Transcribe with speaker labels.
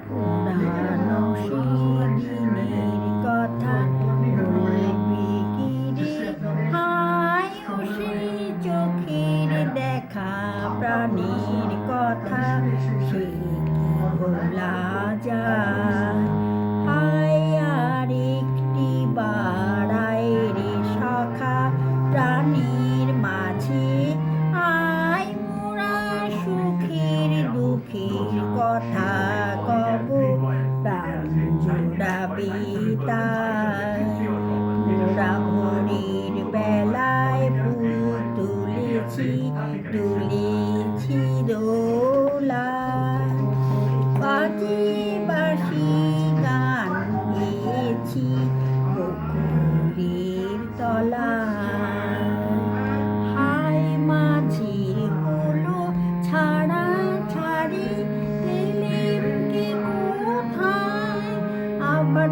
Speaker 1: পুরানো সেদিনের কথা বলবি কি রে হায় ও সেই চোখের দেখা প্রাণের কথা সে কি ভোলা যায় হায় আর একটি বাড়ায় রে সখা প্রাণীর মাঝে আয় মোরা সুখের দুঃখের কথা কব প্রাণ জোড়াবে তাই মোরা ভোরের বেলায় ফুল তুলেছি দোলায় বাজিয়ে বাঁশি গান গেয়েছি পুকুরের তলায় হায় মাঝি হলো ছাড়া ছাড়ি গেলেন কে কোথায় আবার